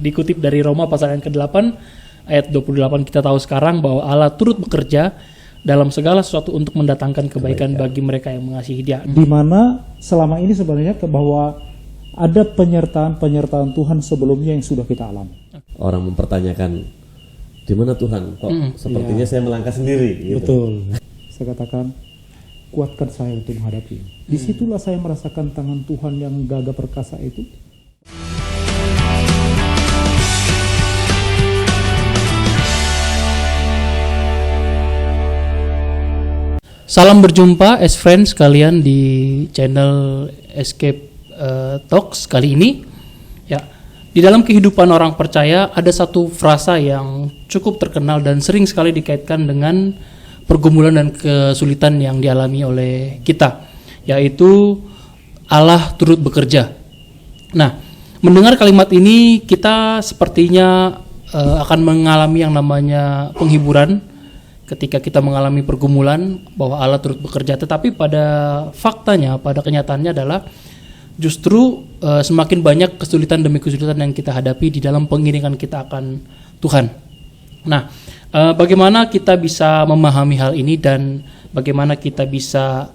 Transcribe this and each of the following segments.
dikutip dari Roma pasal yang ke-8 ayat 28, kita tahu sekarang bahwa Allah turut bekerja dalam segala sesuatu untuk mendatangkan kebaikan bagi mereka yang mengasihi Dia. Di mana selama ini sebenarnya bahwa ada penyertaan Tuhan sebelumnya yang sudah kita alami. Orang mempertanyakan, di mana Tuhan? Kok sepertinya saya melangkah sendiri? Gitu. Betul. Saya katakan, kuatkan saya untuk menghadapi. Disitulah saya merasakan tangan Tuhan yang gagah perkasa itu. Salam berjumpa as friends kalian di channel Escape Talks kali ini. Ya, di dalam kehidupan orang percaya ada satu frasa yang cukup terkenal dan sering sekali dikaitkan dengan pergumulan dan kesulitan yang dialami oleh kita, yaitu Allah turut bekerja. Nah, mendengar kalimat ini kita sepertinya akan mengalami yang namanya penghiburan ketika kita mengalami pergumulan bahwa Allah turut bekerja, tetapi pada faktanya, pada kenyataannya adalah justru semakin banyak kesulitan demi kesulitan yang kita hadapi di dalam pengiringan kita akan Tuhan. Nah, bagaimana kita bisa memahami hal ini dan bagaimana kita bisa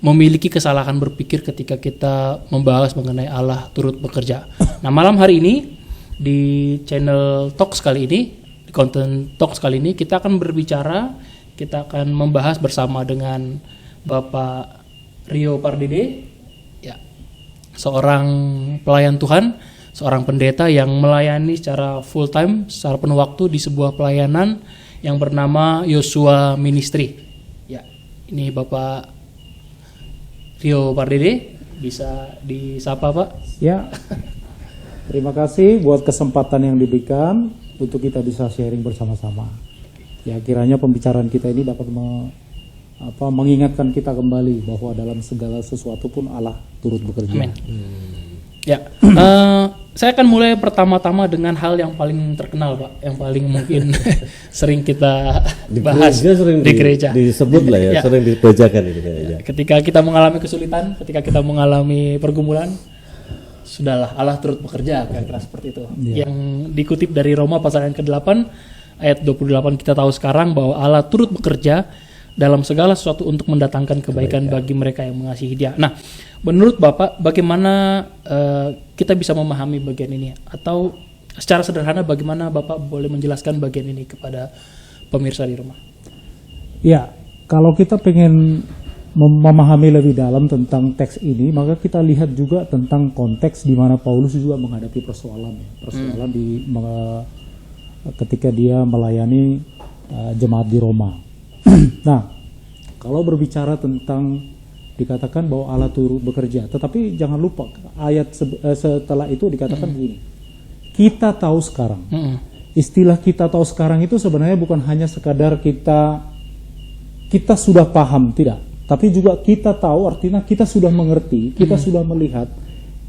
memiliki kesalahan berpikir ketika kita membahas mengenai Allah turut bekerja. Nah, malam hari ini di channel Talks kali ini, di konten Talks kali ini kita akan berbicara, kita akan membahas bersama dengan Bapak Rio Pardede, ya, seorang pelayan Tuhan, seorang pendeta yang melayani secara full time, secara penuh waktu di sebuah pelayanan yang bernama Yosua Ministry. Ya, ini Bapak Rio Pardede, bisa disapa Pak? Ya, terima kasih buat kesempatan yang diberikan untuk kita bisa sharing bersama-sama. Ya, kiranya pembicaraan kita ini dapat mengingatkan kita kembali bahwa dalam segala sesuatu pun Allah turut bekerja. Amin. Ya, saya akan mulai pertama-tama dengan hal yang paling terkenal Pak, yang paling mungkin sering kita bahas di gereja. Disebut lah ya, sering dibacakan itu kayaknya. Ketika kita mengalami kesulitan, ketika kita mengalami pergumulan, sudahlah Allah turut bekerja, kira-kira seperti itu. Yang dikutip dari Roma pasal yang ke-8 ayat 28, kita tahu sekarang bahwa Allah turut bekerja dalam segala sesuatu untuk mendatangkan kebaikan bagi mereka yang mengasihi Dia. Nah, menurut Bapak, bagaimana kita bisa memahami bagian ini? Atau secara sederhana bagaimana Bapak boleh menjelaskan bagian ini kepada pemirsa di rumah? Ya, kalau kita pengen memahami lebih dalam tentang teks ini, maka kita lihat juga tentang konteks di mana Paulus juga menghadapi persoalan ketika dia melayani jemaat di Roma. Nah, kalau berbicara tentang dikatakan bahwa Allah turut bekerja, tetapi jangan lupa ayat setelah itu dikatakan begini. Kita tahu sekarang. Istilah kita tahu sekarang itu sebenarnya bukan hanya sekadar kita sudah paham, tidak. Tapi juga kita tahu, artinya kita sudah mengerti, kita sudah melihat,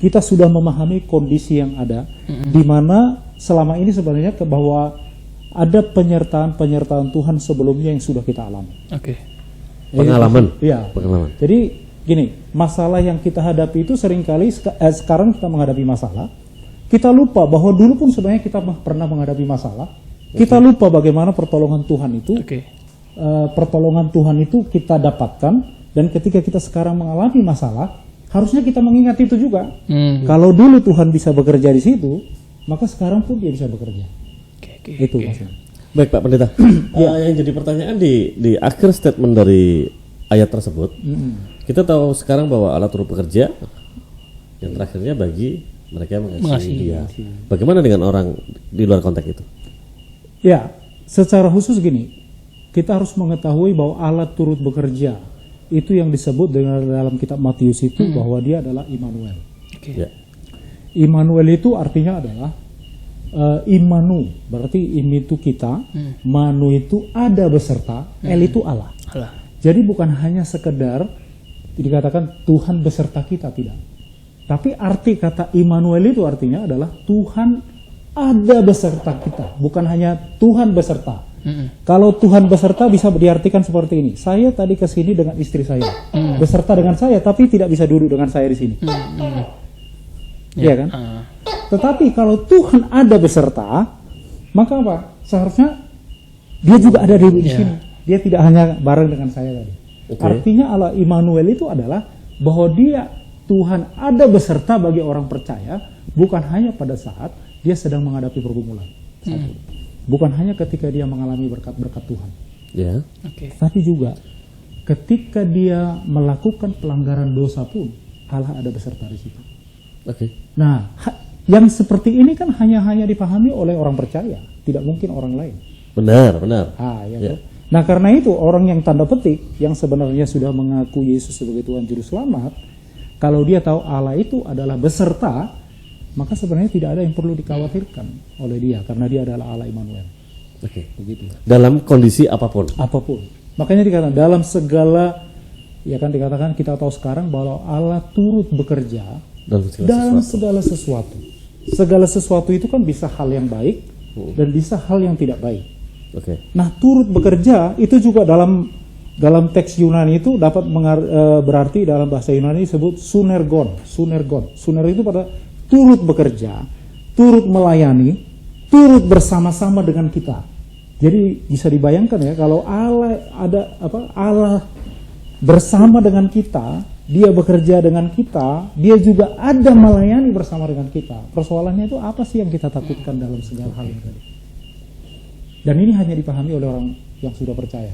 kita sudah memahami kondisi yang ada, di mana selama ini sebenarnya bahwa ada penyertaan Tuhan sebelumnya yang sudah kita alami. Oke. Pengalaman. Iya. Pengalaman. Jadi gini, masalah yang kita hadapi itu seringkali sekarang kita menghadapi masalah, kita lupa bahwa dulu pun sebenarnya kita pernah menghadapi masalah. Kita lupa bagaimana pertolongan Tuhan itu. Pertolongan Tuhan itu kita dapatkan, dan ketika kita sekarang mengalami masalah, harusnya kita mengingat itu juga. Kalau dulu Tuhan bisa bekerja di situ, maka sekarang pun Dia bisa bekerja. Itu maksudnya. Baik Pak Pendeta, yang jadi pertanyaan di akhir statement dari ayat tersebut, kita tahu sekarang bahwa Allah turut bekerja, yang terakhirnya bagi mereka yang mengasihi Dia. Bagaimana dengan orang di luar konteks itu? Ya, secara khusus gini, kita harus mengetahui bahwa Allah turut bekerja. Itu yang disebut dengan dalam kitab Matius itu bahwa Dia adalah Immanuel. Ya. Immanuel itu artinya adalah Imanu, berarti im itu kita, Manu itu ada beserta, El itu Allah. Jadi bukan hanya sekedar dikatakan Tuhan beserta kita, tidak. Tapi arti kata Immanuel itu artinya adalah Tuhan ada beserta kita, bukan hanya Tuhan beserta. Kalau Tuhan beserta bisa diartikan seperti ini. Saya tadi ke sini dengan istri saya, beserta dengan saya, tapi tidak bisa duduk dengan saya di sini. Iya kan? Tetapi kalau Tuhan ada beserta, maka apa? Seharusnya dia juga ada di sini. Dia tidak hanya bareng dengan saya tadi. Artinya Allah Immanuel itu adalah bahwa dia Tuhan ada beserta bagi orang percaya, bukan hanya pada saat dia sedang menghadapi pergumulan. Satu. Bukan hanya ketika dia mengalami berkat-berkat Tuhan. Tapi juga ketika dia melakukan pelanggaran dosa pun Allah ada beserta di situ. Nah, yang seperti ini kan hanya dipahami oleh orang percaya, tidak mungkin orang lain. Benar. Nah, karena itu orang yang tanda petik yang sebenarnya sudah mengaku Yesus sebagai Tuhan Juru Selamat, kalau dia tahu Allah itu adalah beserta, maka sebenarnya tidak ada yang perlu dikhawatirkan oleh dia karena dia adalah Allah Immanuel. Begitu. Dalam kondisi apapun. Makanya dikatakan dalam segala, ya kan dikatakan kita tahu sekarang bahwa Allah turut bekerja dalam segala sesuatu. Segala sesuatu itu kan bisa hal yang baik dan bisa hal yang tidak baik. Nah, turut bekerja itu juga dalam teks Yunani itu dapat berarti dalam bahasa Yunani disebut sunergon. Suner itu pada turut bekerja, turut melayani, turut bersama-sama dengan kita. Jadi bisa dibayangkan ya, kalau Allah bersama dengan kita, dia bekerja dengan kita, dia juga ada melayani bersama dengan kita. Persoalannya itu apa sih yang kita takutkan dalam segala hal ini tadi? Dan ini hanya dipahami oleh orang yang sudah percaya.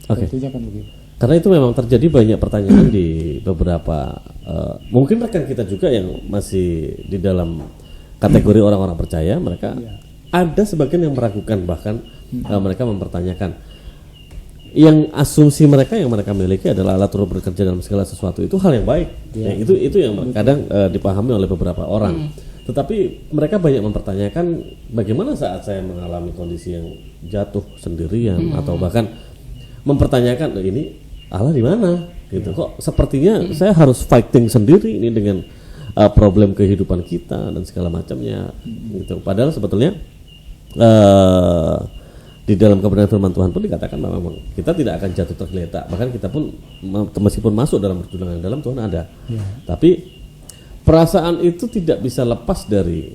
Tentunya kan begitu. Karena itu memang terjadi banyak pertanyaan di beberapa, mungkin rekan kita juga yang masih di dalam kategori orang-orang percaya, mereka ada sebagian yang meragukan, bahkan mereka mempertanyakan. Yang asumsi mereka yang mereka miliki adalah Allah turut bekerja dalam segala sesuatu, itu hal yang baik. Itu yang kadang dipahami oleh beberapa orang. Tetapi mereka banyak mempertanyakan bagaimana saat saya mengalami kondisi yang jatuh sendirian atau bahkan mempertanyakan ini Allah di mana gitu. Kok sepertinya saya harus fighting sendiri ini dengan problem kehidupan kita dan segala macamnya gitu. Padahal sebetulnya di dalam kebenaran firman Tuhan pun dikatakan bahwa kita tidak akan jatuh tergeletak, bahkan kita pun meskipun masuk dalam perjuangan dalam Tuhan ada. Tapi perasaan itu tidak bisa lepas dari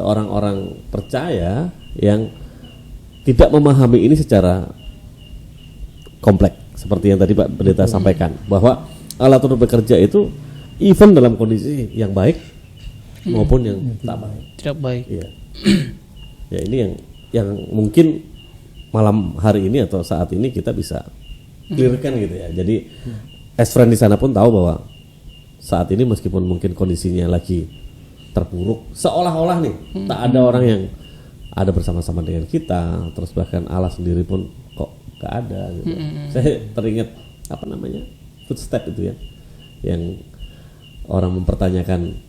orang-orang percaya yang tidak memahami ini secara kompleks, seperti yang tadi Pak Pendeta sampaikan, bahwa Allah turut bekerja itu even dalam kondisi yang baik maupun yang tidak baik. Ya ini yang mungkin malam hari ini atau saat ini kita bisa clearkan gitu ya. Jadi as friend di sana pun tahu bahwa saat ini meskipun mungkin kondisinya lagi terpuruk, seolah-olah nih tak ada orang yang ada bersama-sama dengan kita, terus bahkan Allah sendiri pun kok gak ada gitu. Saya teringat footstep itu ya, yang orang mempertanyakan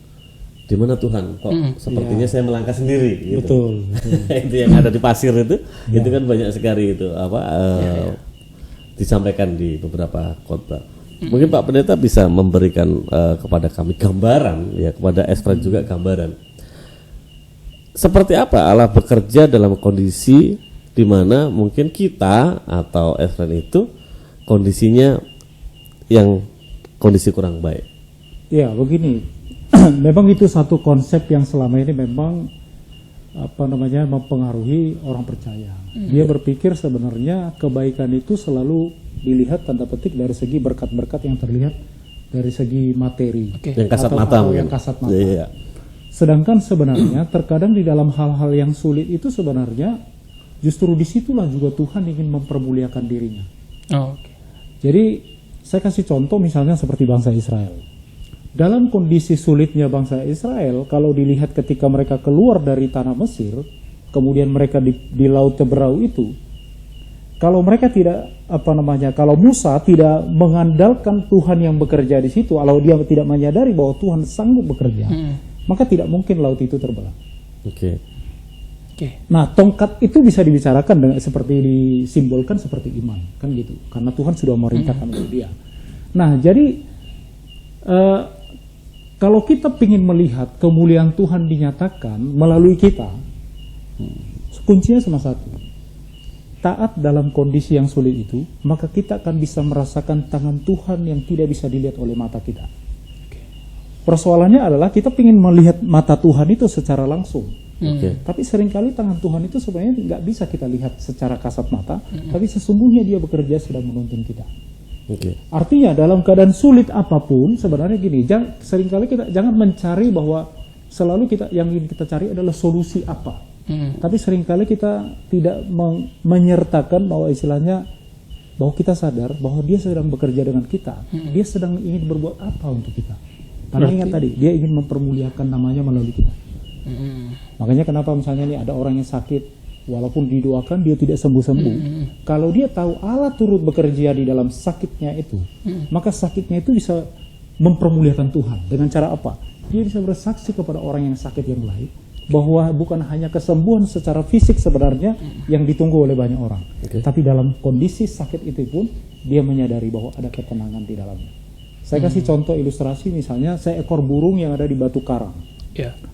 di mana Tuhan, kok sepertinya saya melangkah sendiri gitu. Betul. Itu yang ada di pasir itu kan banyak sekali itu disampaikan di beberapa khotbah. Mungkin Pak Pendeta bisa memberikan kepada kami gambaran ya, kepada Esfren juga gambaran seperti apa Allah bekerja dalam kondisi di mana mungkin kita atau Esfren itu kondisinya yang kondisi kurang baik. Ya begini, memang itu satu konsep yang selama ini memang mempengaruhi orang percaya. Dia berpikir sebenarnya kebaikan itu selalu dilihat tanda petik dari segi berkat-berkat yang terlihat dari segi materi, yang kasat mata, Sedangkan sebenarnya terkadang di dalam hal-hal yang sulit itu sebenarnya justru disitulah juga Tuhan ingin mempermuliakan dirinya. Jadi saya kasih contoh misalnya seperti bangsa Israel. Dalam kondisi sulitnya bangsa Israel, kalau dilihat ketika mereka keluar dari tanah Mesir, kemudian mereka di Laut Teberau itu, kalau mereka tidak kalau Musa tidak mengandalkan Tuhan yang bekerja di situ, kalau dia tidak menyadari bahwa Tuhan sanggup bekerja, maka tidak mungkin laut itu terbelah. Nah, tongkat itu bisa dibicarakan dengan seperti disimbolkan seperti iman, kan gitu. Karena Tuhan sudah memerintahkan untuk dia. Nah, jadi kalau kita ingin melihat kemuliaan Tuhan dinyatakan melalui kita, kuncinya cuma satu. Taat dalam kondisi yang sulit itu, maka kita akan bisa merasakan tangan Tuhan yang tidak bisa dilihat oleh mata kita. persoalannya adalah kita ingin melihat mata Tuhan itu secara langsung. Oke. Tapi seringkali tangan Tuhan itu sebenarnya nggak bisa kita lihat secara kasat mata, tapi sesungguhnya Dia bekerja sedang menuntun kita. Oke. Artinya dalam keadaan sulit apapun sebenarnya gini, seringkali kita jangan mencari bahwa selalu yang ingin kita cari adalah solusi apa. Tapi seringkali kita tidak menyertakan bahwa istilahnya bahwa kita sadar bahwa Dia sedang bekerja dengan kita. Dia sedang ingin berbuat apa untuk kita. Karena ingat tadi, Dia ingin mempermuliakan namanya melalui kita. Makanya kenapa misalnya nih ada orang yang sakit, walaupun didoakan dia tidak sembuh-sembuh. Kalau dia tahu Allah turut bekerja di dalam sakitnya itu, maka sakitnya itu bisa mempermuliakan Tuhan. Dengan cara apa? Dia bisa bersaksi kepada orang yang sakit yang lain bahwa bukan hanya kesembuhan secara fisik sebenarnya yang ditunggu oleh banyak orang, tapi dalam kondisi sakit itu pun dia menyadari bahwa ada ketenangan di dalamnya. Saya kasih contoh ilustrasi, misalnya seekor burung yang ada di batu karang.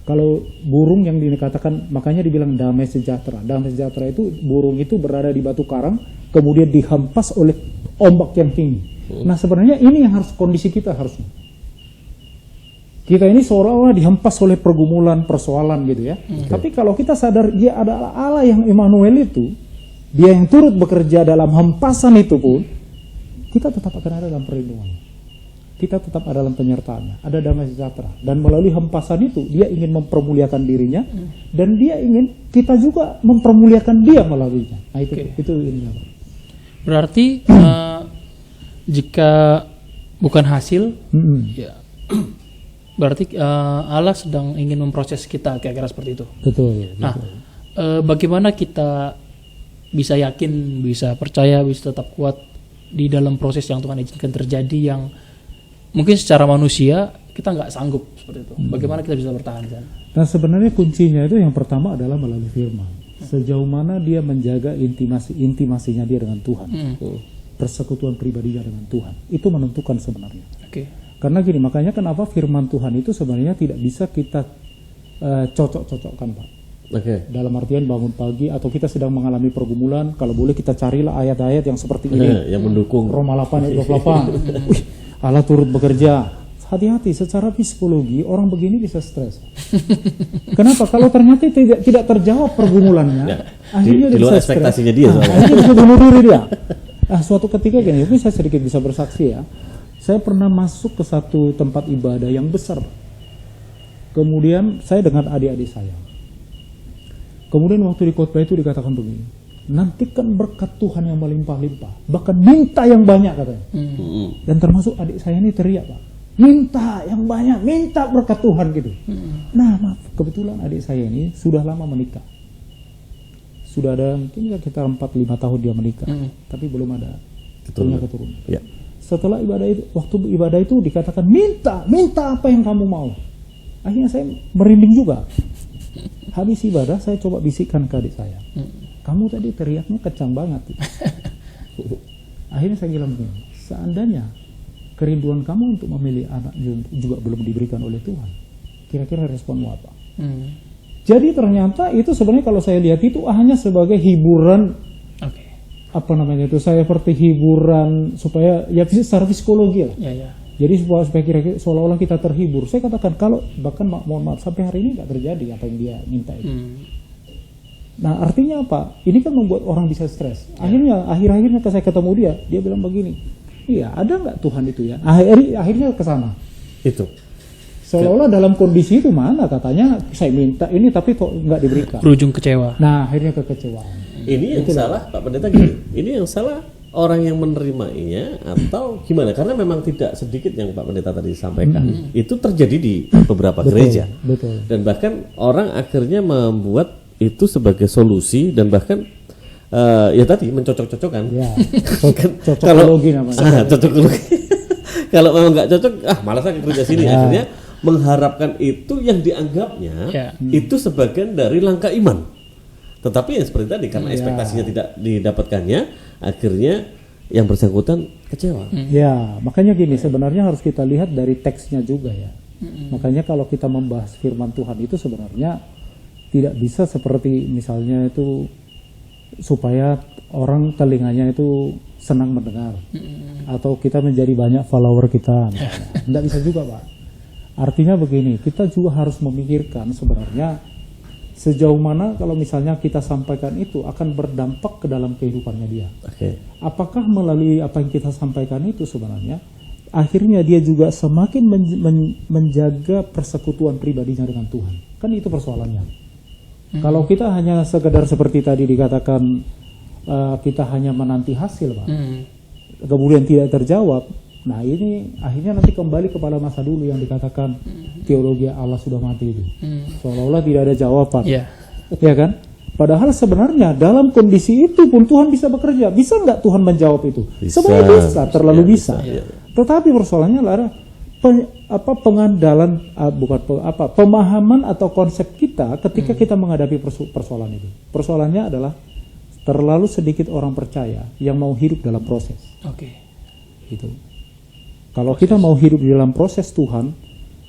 Kalau burung yang dikatakan, makanya dibilang damai sejahtera. Damai sejahtera itu burung itu berada di batu karang, kemudian dihempas oleh ombak yang tinggi. Nah sebenarnya ini yang harus kondisi kita harusnya. Kita ini seolah-olah dihempas oleh pergumulan, persoalan gitu ya. Tapi kalau kita sadar Dia adalah Allah yang Immanuel itu, Dia yang turut bekerja dalam hempasan itu pun, kita tetap akan ada dalam perlindungan. Kita tetap ada dalam penyertaannya, ada damai sejahtera. Dan melalui hempasan itu, Dia ingin mempermuliakan dirinya, dan Dia ingin kita juga mempermuliakan Dia melaluinya. Nah itu ini. Berarti jika bukan hasil, ya berarti Allah sedang ingin memproses kita, kira-kira seperti itu. Betul. Nah, bagaimana kita bisa yakin, bisa percaya, bisa tetap kuat di dalam proses yang Tuhan izinkan terjadi yang mungkin secara manusia kita nggak sanggup seperti itu. Bagaimana kita bisa bertahan kan? Nah sebenarnya kuncinya itu yang pertama adalah melalui firman. Sejauh mana dia menjaga intimasinya dia dengan Tuhan, persekutuan pribadinya dengan Tuhan, itu menentukan sebenarnya. Karena gini, makanya kenapa firman Tuhan itu sebenarnya tidak bisa kita cocok-cocokkan, Pak. Dalam artian bangun pagi atau kita sedang mengalami pergumulan, kalau boleh kita carilah ayat-ayat yang seperti ini, yang mendukung. Roma 8 ayat 28. Allah turut bekerja. Hati-hati, secara psikologi orang begini bisa stres. Kenapa? Kalau ternyata tidak terjawab pergumulannya, akhirnya di luar ekspektasinya dia. Akhirnya bisa bunuh diri dia. Suatu ketika gini, mungkin saya sedikit bisa bersaksi ya. Saya pernah masuk ke satu tempat ibadah yang besar. Kemudian saya dengan adik-adik saya. Kemudian waktu di khotbah itu dikatakan begini, nantikan berkat Tuhan yang melimpah-limpah, bahkan minta yang banyak katanya. Dan termasuk adik saya ini teriak, Pak, minta yang banyak, minta berkat Tuhan gitu. Nah maaf, kebetulan adik saya ini sudah lama menikah, sudah ada mungkin sekitar 4-5 tahun dia menikah, tapi belum ada keturunan. Setelah waktu ibadah itu dikatakan minta apa yang kamu mau. Akhirnya saya merinding juga. Habis ibadah saya coba bisikkan ke adik saya, kamu tadi teriaknya kencang banget. Akhirnya saya bilang begini, seandainya kerinduan kamu untuk memilih anak juga belum diberikan oleh Tuhan, kira-kira responmu apa? Jadi ternyata itu sebenarnya kalau saya lihat itu hanya sebagai hiburan, saya seperti hiburan supaya ya secara psikologi lah. Jadi supaya kira-kira seolah-olah kita terhibur. Saya katakan kalau bahkan mohon maaf sampai hari ini nggak terjadi apa yang dia minta itu. Nah artinya apa? Ini kan membuat orang bisa stres. Akhirnya saya ketemu dia bilang begini, iya ada nggak Tuhan itu ya? Akhirnya ke sana. Itu. Seolah-olah dalam kondisi itu mana katanya saya minta ini tapi kok nggak diberikan. Berujung kecewa. Nah akhirnya kekecewaan. Ini yang salah Pak Pendeta gini. Ini yang salah orang yang menerimanya atau gimana? Karena memang tidak sedikit yang Pak Pendeta tadi sampaikan. Itu terjadi di beberapa gereja. Betul. Dan bahkan orang akhirnya membuat itu sebagai solusi dan bahkan ya tadi mencocok-cocokkan. Ya. Cocokologi namanya. Cocokologi. Kalau memang nggak cocok, malas saya kerja sini. Akhirnya mengharapkan itu yang dianggapnya itu sebagian dari langkah iman. Tetapi yang seperti tadi karena ekspektasinya tidak didapatkannya, akhirnya yang bersangkutan kecewa. Ya, makanya gini, sebenarnya harus kita lihat dari teksnya juga ya. Makanya kalau kita membahas firman Tuhan itu sebenarnya tidak bisa seperti misalnya itu supaya orang telinganya itu senang mendengar atau kita menjadi banyak follower kita. Tidak bisa juga, Pak. Artinya begini, kita juga harus memikirkan sebenarnya sejauh mana kalau misalnya kita sampaikan itu akan berdampak ke dalam kehidupannya dia. Oke. Apakah melalui apa yang kita sampaikan itu sebenarnya akhirnya dia juga semakin menjaga persekutuan pribadinya dengan Tuhan. Kan itu persoalannya. Kalau kita hanya sekedar seperti tadi dikatakan kita hanya menanti hasil, Pak. Kemudian tidak terjawab. Nah, ini akhirnya nanti kembali kepada masa dulu yang dikatakan teologi Allah sudah mati itu. Seolah-olah tidak ada jawaban. Ya kan? Padahal sebenarnya dalam kondisi itu pun Tuhan bisa bekerja. Bisa nggak Tuhan menjawab itu? Sebenarnya bisa, terlalu bisa. Tetapi persoalannya adalah pengandalan pemahaman atau konsep kita ketika kita menghadapi persoalan itu. Persoalannya adalah terlalu sedikit orang percaya yang mau hidup dalam proses. Gitu. Kalau kita mau hidup di dalam proses Tuhan,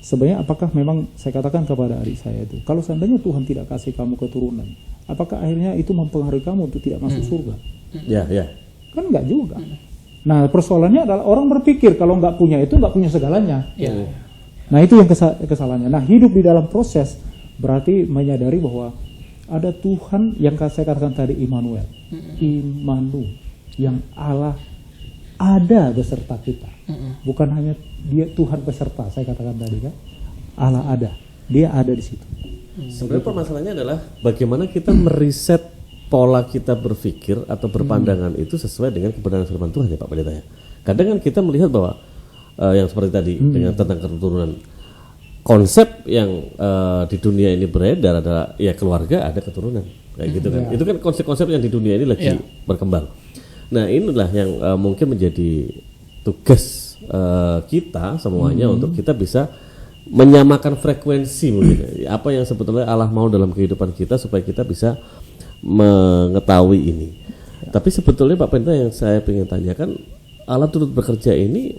sebenarnya apakah memang saya katakan kepada adik saya itu, kalau seandainya Tuhan tidak kasih kamu keturunan, apakah akhirnya itu mempengaruhi kamu untuk tidak masuk surga? Ya. Kan enggak juga. Nah, persoalannya adalah orang berpikir kalau nggak punya itu nggak punya segalanya. Nah, itu yang kesalahannya. Nah, hidup di dalam proses berarti menyadari bahwa ada Tuhan yang saya katakan tadi Immanuel, yang Allah ada beserta kita. Bukan hanya dia Tuhan beserta, saya katakan tadi kan. Allah ada. Dia ada di situ. Sebenarnya permasalahannya adalah bagaimana kita meriset pola kita berpikir atau berpandangan itu sesuai dengan kebenaran firman Tuhan ya Pak Pendeta ya. Kadang kan kita melihat bahwa yang seperti tadi dengan tentang keturunan, konsep yang di dunia ini beredar adalah ya keluarga ada keturunan kayak gitu kan. Itu kan konsep-konsep yang di dunia ini lagi berkembang. Nah, inilah yang mungkin menjadi tugas kita semuanya untuk kita bisa menyamakan frekuensi mungkin apa yang sebetulnya Allah mau dalam kehidupan kita supaya kita bisa mengetahui ini. Tapi sebetulnya Pak Pendeta yang saya ingin tanyakan, Allah turut bekerja ini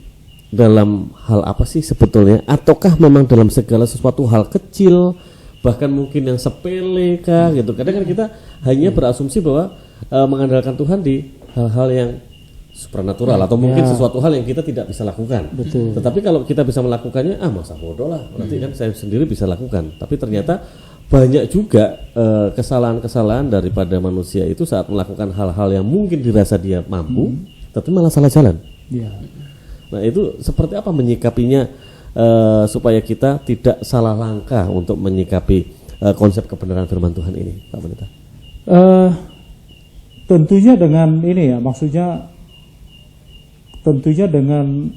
dalam hal apa sih sebetulnya? Ataukah memang dalam segala sesuatu hal kecil, bahkan mungkin yang sepele kah gitu? Kadang kan kita hanya berasumsi bahwa mengandalkan Tuhan di hal-hal yang supranatural atau mungkin sesuatu hal yang kita tidak bisa lakukan. Betul. Tetapi kalau kita bisa melakukannya, masa bodoh lah, nanti kan saya sendiri bisa lakukan. Tapi ternyata banyak juga kesalahan-kesalahan daripada manusia itu saat melakukan hal-hal yang mungkin dirasa dia mampu, tapi malah salah jalan. Nah, itu seperti apa menyikapinya supaya kita tidak salah langkah untuk menyikapi konsep kebenaran firman Tuhan ini, Pak Pendeta? Tentunya dengan ini ya, maksudnya tentunya dengan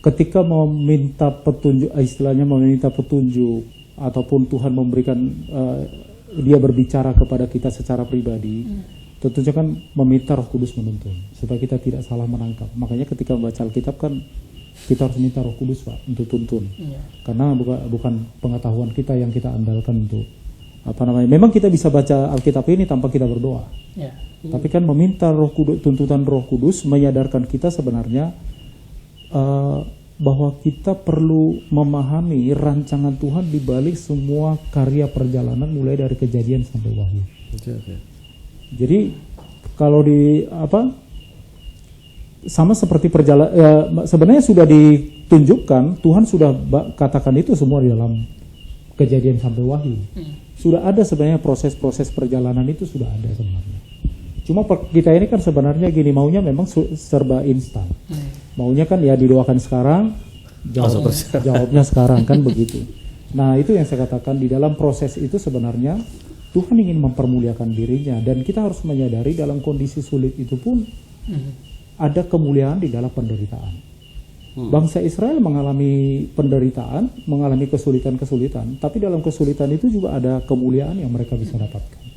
ketika meminta petunjuk, istilahnya meminta petunjuk ataupun Tuhan memberikan dia berbicara kepada kita secara pribadi, tentunya kan meminta Roh Kudus menuntun supaya kita tidak salah menangkap. Makanya ketika membaca Alkitab kan kita harus minta Roh Kudus Pak untuk tuntun, karena bukan pengetahuan kita yang kita andalkan untuk memang kita bisa baca Alkitab ini tanpa kita berdoa. Tapi kan meminta Roh Kudus, tuntutan Roh Kudus menyadarkan kita sebenarnya bahwa kita perlu memahami rancangan Tuhan di balik semua karya perjalanan mulai dari Kejadian sampai Wahyu. Jadi kalau sama seperti perjalanan sebenarnya sudah ditunjukkan, Tuhan sudah katakan itu semua di dalam Kejadian sampai Wahyu. Sudah ada sebenarnya proses-proses perjalanan itu sudah ada sebenarnya. Cuma kita ini kan sebenarnya gini, maunya memang serba instan. Maunya kan ya didoakan sekarang, jawabnya sekarang kan begitu. Nah, itu yang saya katakan di dalam proses itu sebenarnya Tuhan ingin mempermuliakan dirinya, dan kita harus menyadari dalam kondisi sulit itu pun ada kemuliaan di dalam penderitaan. Bangsa Israel mengalami penderitaan, mengalami kesulitan-kesulitan, tapi dalam kesulitan itu juga ada kemuliaan yang mereka bisa dapatkan.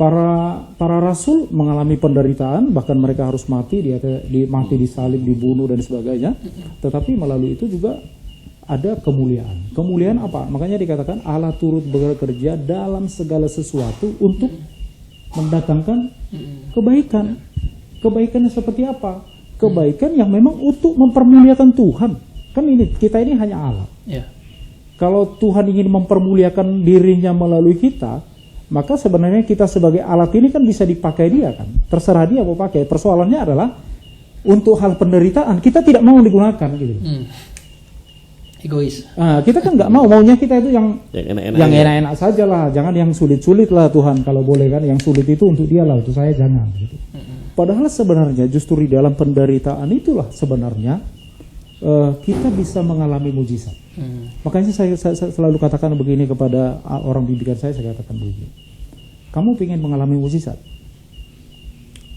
Para rasul mengalami penderitaan, bahkan mereka harus mati disalib, dibunuh dan sebagainya. Tetapi melalui itu juga ada kemuliaan. Kemuliaan apa? Makanya dikatakan Allah turut bekerja dalam segala sesuatu untuk mendatangkan kebaikan. Kebaikannya seperti apa? Kebaikan yang memang untuk mempermuliakan Tuhan. Kan kita ini hanya alat. Kalau Tuhan ingin mempermuliakan dirinya melalui kita, maka sebenarnya kita sebagai alat ini kan bisa dipakai dia kan. Terserah dia mau pakai. Persoalannya adalah untuk hal penderitaan kita tidak mau digunakan gitu. Egois. Kita kan nggak maunya kita itu yang enak-enak yang aja. enak-enak saja lah, jangan yang sulit-sulit lah Tuhan kalau boleh kan, yang sulit itu untuk dia lah, untuk saya jangan gitu. Padahal sebenarnya justru di dalam penderitaan itulah sebenarnya kita bisa mengalami mujizat. Makanya saya selalu katakan begini kepada orang bimbingan saya katakan begini, kamu ingin mengalami mujizat?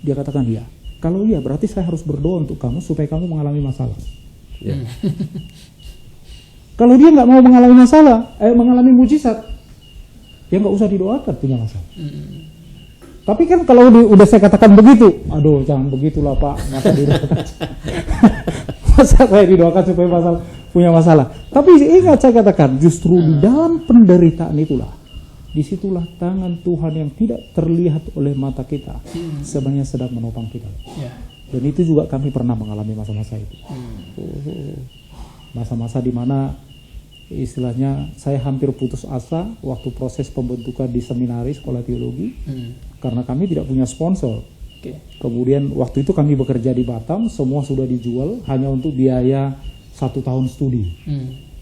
Dia katakan iya. Kalau iya berarti saya harus berdoa untuk kamu supaya kamu mengalami masalah. Kalau dia nggak mau mengalami masalah, mengalami mujizat, ya nggak usah didoakan punya masalah. Tapi kan kalau udah saya katakan begitu, aduh jangan begitulah Pak, masa didoakan, masa saya didoakan supaya punya masalah. Tapi ingat saya katakan, justru di dalam penderitaan itulah, disitulah tangan Tuhan yang tidak terlihat oleh mata kita sebenarnya sedang menopang kita. Dan itu juga kami pernah mengalami masa-masa itu. Masa-masa di mana istilahnya saya hampir putus asa waktu proses pembentukan di seminari sekolah teologi karena kami tidak punya sponsor. Kemudian waktu itu kami bekerja di Batam, semua sudah dijual hanya untuk biaya 1 tahun studi.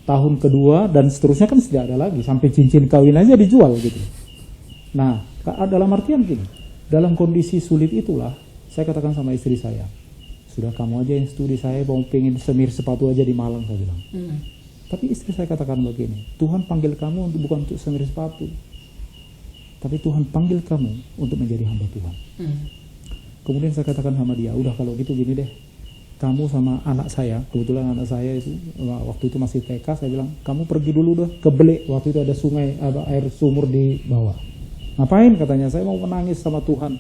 Tahun kedua dan seterusnya kan tidak ada lagi, sampai cincin kawin aja dijual gitu. Nah, dalam artian gini, dalam kondisi sulit itulah saya katakan sama istri saya, sudah kamu aja yang studi, saya mau pengen semir sepatu aja di Malang, saya bilang. Tapi istri saya katakan begini, Tuhan panggil kamu bukan untuk semir sepatu, tapi Tuhan panggil kamu untuk menjadi hamba Tuhan. Kemudian saya katakan sama dia, udah kalau gitu gini deh, kamu sama anak saya, kebetulan anak saya itu waktu itu masih TK, saya bilang kamu pergi dulu deh ke Belek, waktu itu ada sungai, ada air sumur di bawah. Ngapain katanya, saya mau menangis sama Tuhan,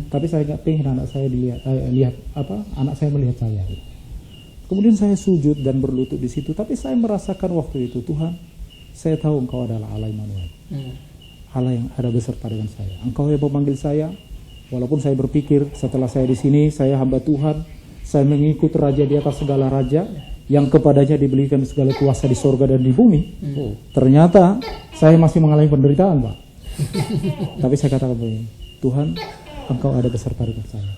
tapi saya nggak pengen anak saya anak saya melihat saya. Kemudian saya sujud dan berlutut di situ, tapi saya merasakan waktu itu, Tuhan, saya tahu Engkau adalah Allah Immanuel, Allah yang ada beserta dengan saya. Engkau yang memanggil saya, walaupun saya berpikir setelah saya di sini, saya hamba Tuhan, saya mengikut Raja di atas segala raja, yang kepadanya diberikan segala kuasa di sorga dan di bumi. Ternyata saya masih mengalami penderitaan, Pak. Tapi saya katakan begini, Tuhan, Engkau ada beserta dengan saya.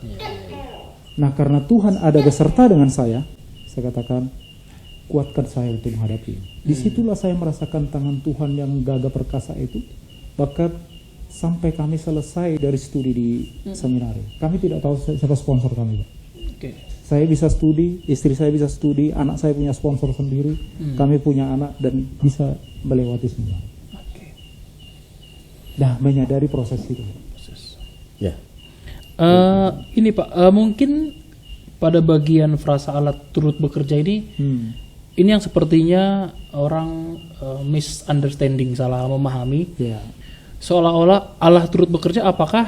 Nah, karena Tuhan ada beserta dengan saya katakan, kuatkan saya untuk menghadapi. Disitulah saya merasakan tangan Tuhan yang gagah perkasa itu. Bahkan sampai kami selesai dari studi di seminari, kami tidak tahu siapa sponsor kami. Saya bisa studi, istri saya bisa studi, anak saya punya sponsor sendiri, kami punya anak dan bisa melewati semua. Nah, menyadari proses itu. Ini Pak, mungkin pada bagian frasa Allah turut bekerja ini, ini yang sepertinya orang misunderstanding, salah memahami. Seolah-olah Allah turut bekerja, apakah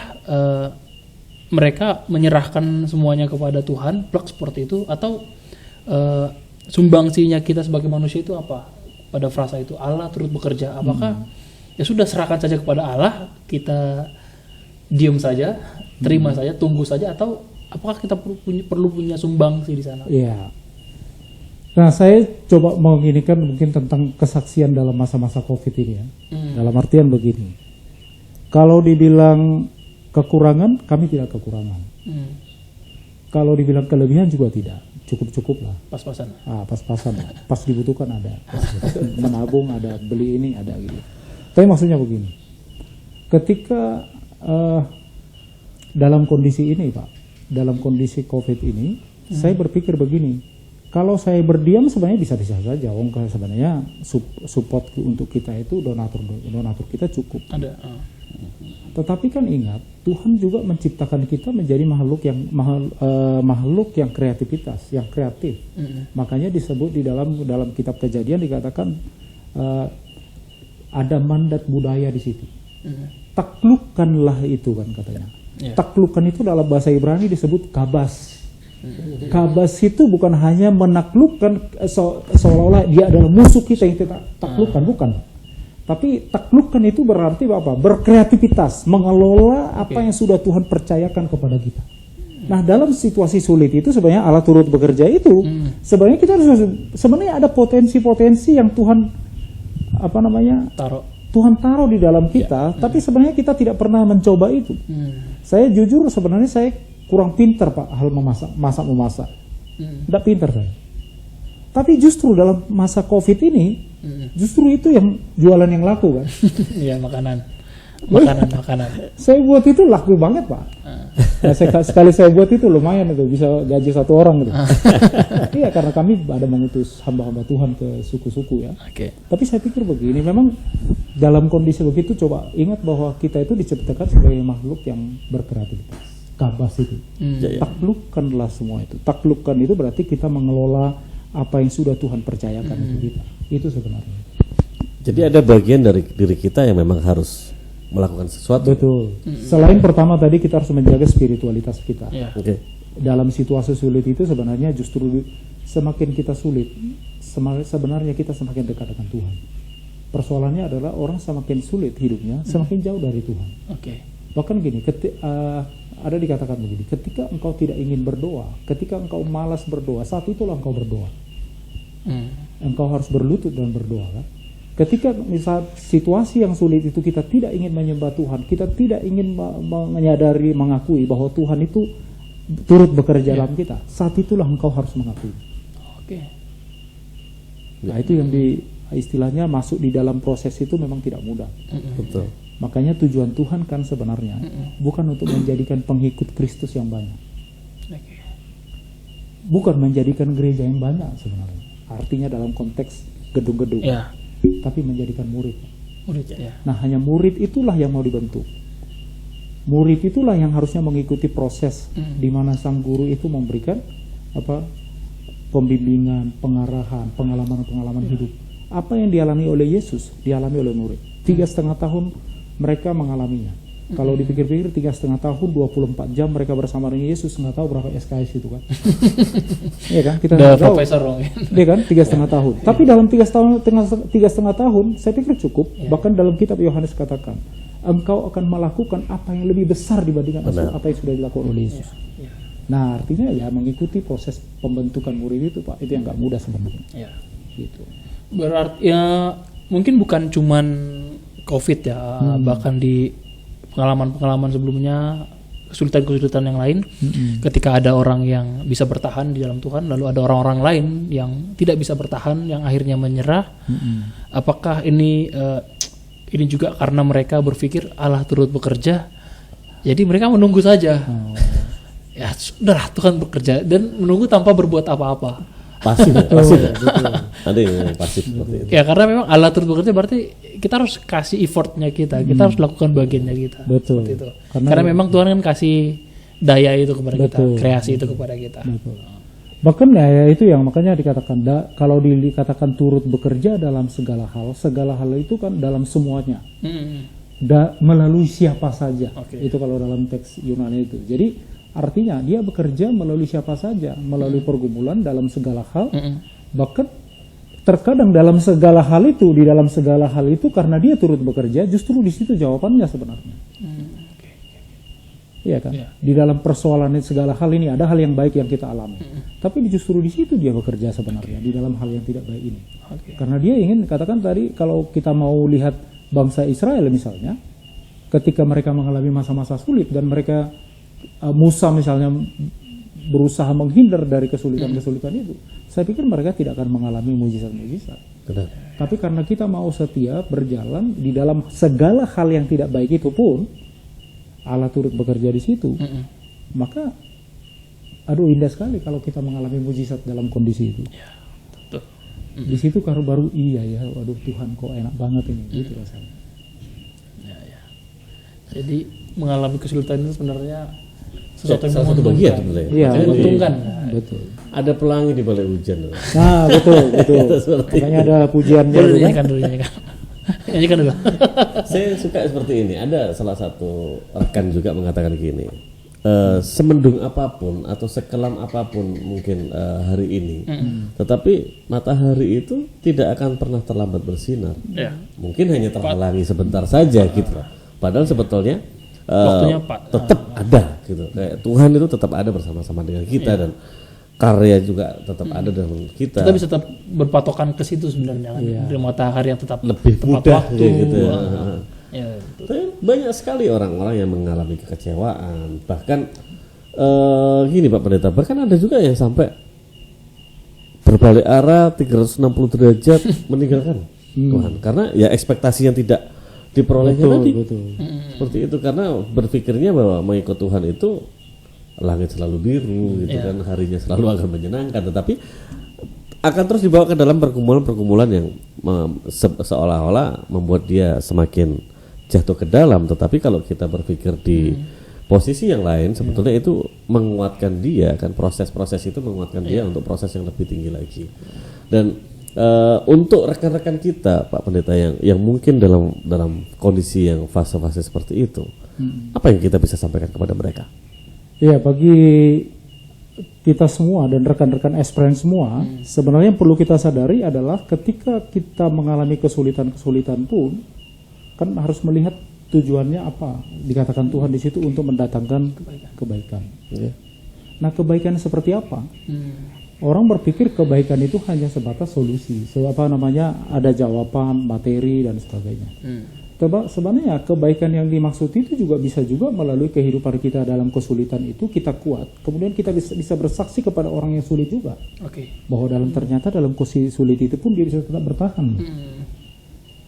mereka menyerahkan semuanya kepada Tuhan, plak seperti itu, atau sumbangsinya kita sebagai manusia itu apa? Pada frasa itu Allah turut bekerja, apakah ya sudah serahkan saja kepada Allah, kita diam saja, terima saja, tunggu saja, atau apakah kita perlu punya sumbangsi di sana? Iya. Nah, saya coba menginikan mungkin tentang kesaksian dalam masa-masa COVID ini ya. Dalam artian begini, kalau dibilang kekurangan, kami tidak kekurangan. Kalau dibilang kelebihan juga tidak, cukup-cukup lah. Pas-pasan. Pas-pasan. Pas dibutuhkan ada. Menabung ada, beli ini ada gitu. Tapi maksudnya begini, ketika dalam kondisi ini Pak, dalam kondisi COVID ini, saya berpikir begini, kalau saya berdiam sebenarnya bisa-bisa saja, sebenarnya support untuk kita itu donatur kita cukup. Ada. Tetapi kan ingat, Tuhan juga menciptakan kita menjadi makhluk yang kreativitas, yang kreatif. Makanya disebut di dalam kitab Kejadian dikatakan ada mandat budaya di situ. Taklukkanlah itu kan katanya. Taklukkan itu dalam bahasa Ibrani disebut kabas. Kabas itu bukan hanya menaklukkan seolah-olah dia adalah musuh kita yang kita taklukkan, bukan. Tapi taklukkan itu berarti apa? Berkreativitas, mengelola apa yang sudah Tuhan percayakan kepada kita. Nah, dalam situasi sulit itu sebenarnya Allah turut bekerja itu. Sebenarnya kita sebenarnya ada potensi-potensi yang Tuhan Tuhan taruh di dalam kita, tapi sebenarnya kita tidak pernah mencoba itu. Saya jujur sebenarnya saya kurang pintar Pak hal memasak. Tidak pintar saya. Tapi justru dalam masa COVID ini, justru itu yang jualan yang laku kan. Iya, makanan. Saya buat itu laku banget Pak. Nah, sekali saya buat itu lumayan itu, bisa gaji 1 orang gitu. Iya, karena kami ada mengutus hamba-hamba Tuhan ke suku-suku ya. Oke. Tapi saya pikir begini, memang dalam kondisi begitu coba ingat bahwa kita itu diciptakan sebagai makhluk yang berkreativitas, kabas itu. Taklukkanlah semua itu. Taklukkan itu berarti kita mengelola apa yang sudah Tuhan percayakan untuk kita. Itu sebenarnya. Jadi ada bagian dari diri kita yang memang harus melakukan sesuatu. Betul. Selain pertama tadi kita harus menjaga spiritualitas kita. Ya. Oke. Dalam situasi sulit itu sebenarnya justru semakin kita sulit, sebenarnya kita semakin dekat dengan Tuhan. Persoalannya adalah orang semakin sulit hidupnya, semakin jauh dari Tuhan. Oke. Bahkan gini, ada dikatakan begini, ketika engkau tidak ingin berdoa, ketika engkau malas berdoa, saat itulah engkau berdoa. Engkau harus berlutut dan berdoa kan. Ketika misal situasi yang sulit itu kita tidak ingin menyembah Tuhan, kita tidak ingin menyadari, mengakui bahwa Tuhan itu turut bekerja dalam kita, saat itulah engkau harus mengakui. Oke. Nah itu yang istilahnya masuk di dalam proses itu memang tidak mudah. Betul. Makanya tujuan Tuhan kan sebenarnya bukan untuk menjadikan pengikut Kristus yang banyak, Oke. bukan menjadikan gereja yang banyak sebenarnya. Artinya dalam konteks gedung-gedung. Ya. Tapi menjadikan murid. Ya. Nah hanya murid itulah yang mau dibentuk. Murid itulah yang harusnya mengikuti proses di mana sang guru itu memberikan pembimbingan, pengarahan, pengalaman hidup. Apa yang dialami oleh Yesus dialami oleh murid. 3,5 tahun mereka mengalaminya. Kalau dipikir-pikir 3,5 tahun 24 jam mereka bersama dengan Yesus, nggak tahu berapa SKS itu kan. Iya kan? Kita Udah nggak tahu. profesor dong. Iya kan? 3,5 tahun. Tapi dalam 3,5 tahun saya pikir cukup. Bahkan dalam kitab Yohanes katakan, engkau akan melakukan apa yang lebih besar dibandingkan apa yang sudah dilakukan oleh Yesus. Nah artinya ya mengikuti proses pembentukan murid itu Pak, itu yang nggak mudah sebenarnya. Ya. Gitu. Berarti ya mungkin bukan cuman COVID ya, bahkan di pengalaman-pengalaman sebelumnya, kesulitan-kesulitan yang lain, ketika ada orang yang bisa bertahan di dalam Tuhan, lalu ada orang-orang lain yang tidak bisa bertahan, yang akhirnya menyerah. Apakah ini juga karena mereka berpikir Allah turut bekerja, jadi mereka menunggu saja. Ya sudahlah Tuhan bekerja, dan menunggu tanpa berbuat apa-apa. Pasif. Ada yang pasif seperti itu. Ya karena memang Allah turut bekerja berarti kita harus kasih effortnya kita harus lakukan bagiannya kita. Betul. Seperti itu. Karena memang Tuhan kan kasih daya itu kepada kita, kreasi itu kepada kita. Betul. Bahkan ya itu yang makanya dikatakan kalau dikatakan turut bekerja dalam segala hal itu kan dalam semuanya. Melalui siapa saja. Itu kalau dalam teks Yunani itu. Jadi artinya dia bekerja melalui siapa saja, melalui pergumulan dalam segala hal. Bahkan terkadang dalam segala hal itu karena dia turut bekerja, justru di situ jawabannya sebenarnya. Iya kan? Di dalam persoalan segala hal ini ada hal yang baik yang kita alami. Tapi justru di situ dia bekerja sebenarnya di dalam hal yang tidak baik ini. Karena dia ingin, katakan tadi kalau kita mau lihat bangsa Israel misalnya, ketika mereka mengalami masa-masa sulit dan mereka Musa misalnya berusaha menghindar dari kesulitan-kesulitan itu, saya pikir mereka tidak akan mengalami mujizat-mujizat. Tapi karena kita mau setia berjalan di dalam segala hal yang tidak baik itu pun Allah turut bekerja di situ, maka indah sekali kalau kita mengalami mujizat dalam kondisi itu. Di situ baru iya ya, Tuhan kok enak banget ini, gitu rasanya. Jadi mengalami kesulitan itu sebenarnya sesuatu yang bagian menguntungkan. Betul. Ada pelangi di balik hujan. Nah, betul. Makanya ada pujiannya dulu. Nyanyikan dulu. Saya suka seperti ini. Ada salah satu rekan juga mengatakan gini. Semendung apapun atau sekelam apapun mungkin hari ini, tetapi matahari itu tidak akan pernah terlambat bersinar. Mungkin hanya terhalangi sebentar saja gitu. Padahal sebetulnya waktunya tetap ada gitu. Kayak Tuhan itu tetap ada bersama-sama dengan kita dan karya juga tetap ada dengan kita. Kita bisa tetap berpatokan ke situ sebenarnya kan. Di matahari yang tetap lebih mudah waktu, gitu ya. Banyak sekali orang-orang yang mengalami kekecewaan. Bahkan gini Pak Pendeta, bahkan ada juga yang sampai berbalik arah 360 derajat meninggalkan Tuhan, karena ya ekspektasi yang tidak diperolehnya tadi. Seperti itu, karena berpikirnya bahwa mengikut Tuhan itu langit selalu biru gitu kan, harinya selalu akan menyenangkan, tetapi akan terus dibawa ke dalam pergumulan-pergumulan yang seolah-olah membuat dia semakin jatuh ke dalam. Tetapi kalau kita berpikir di posisi yang lain, sebetulnya itu menguatkan dia kan, proses-proses itu menguatkan dia untuk proses yang lebih tinggi lagi. Dan untuk rekan-rekan kita, Pak Pendeta, yang mungkin dalam kondisi yang fase-fase seperti itu, apa yang kita bisa sampaikan kepada mereka? Ya, bagi kita semua dan rekan-rekan Espren semua, sebenarnya yang perlu kita sadari adalah ketika kita mengalami kesulitan-kesulitan pun, kan harus melihat tujuannya apa. Dikatakan Tuhan di situ untuk mendatangkan kebaikan. Ya. Nah, kebaikan seperti apa? Orang berpikir kebaikan itu hanya sebatas solusi, ada jawaban, materi dan sebagainya. Sebenarnya kebaikan yang dimaksud itu bisa juga melalui kehidupan kita dalam kesulitan itu kita kuat. Kemudian kita bisa bersaksi kepada orang yang sulit juga. Bahwa ternyata dalam kondisi sulit itu pun dia bisa tetap bertahan.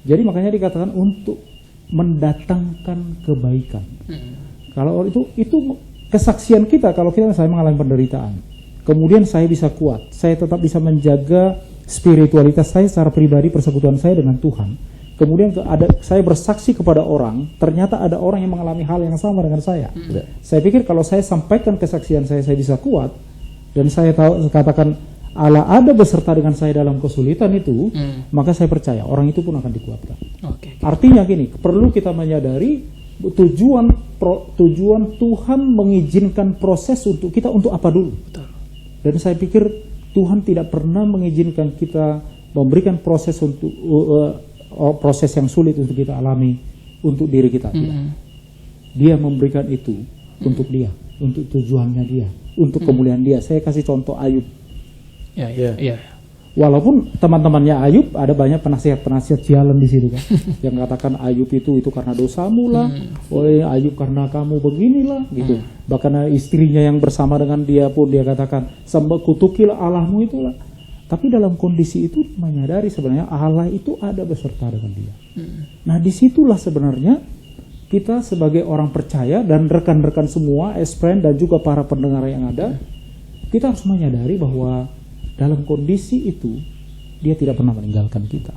Jadi makanya dikatakan untuk mendatangkan kebaikan. Kalau itu kesaksian kita, kalau saya mengalami penderitaan, kemudian saya bisa kuat, saya tetap bisa menjaga spiritualitas saya secara pribadi, persekutuan saya dengan Tuhan. Kemudian saya bersaksi kepada orang, ternyata ada orang yang mengalami hal yang sama dengan saya. Saya pikir kalau saya sampaikan kesaksian saya bisa kuat, dan saya katakan Allah ada beserta dengan saya dalam kesulitan itu, maka saya percaya orang itu pun akan dikuatkan. Artinya gini, perlu kita menyadari tujuan Tuhan mengizinkan proses untuk kita untuk apa dulu. Dan saya pikir Tuhan tidak pernah mengizinkan kita memberikan proses untuk proses yang sulit untuk kita alami untuk diri kita. Dia memberikan itu untuk dia, untuk tujuannya dia, untuk kemuliaan dia. Saya kasih contoh Ayub. Walaupun teman-temannya Ayub ada banyak penasihat-penasihat sialan di situ kan, yang katakan Ayub itu karena dosamu lah, oleh Ayub karena kamu beginilah gitu. Bahkan istrinya yang bersama dengan dia pun dia katakan kutukilah Allahmu itulah. Tapi dalam kondisi itu menyadari sebenarnya Allah itu ada beserta dengan dia. Nah, disitulah sebenarnya kita sebagai orang percaya dan rekan-rekan semua, Espren dan juga para pendengar yang ada, kita harus menyadari bahwa dalam kondisi itu dia tidak pernah meninggalkan kita.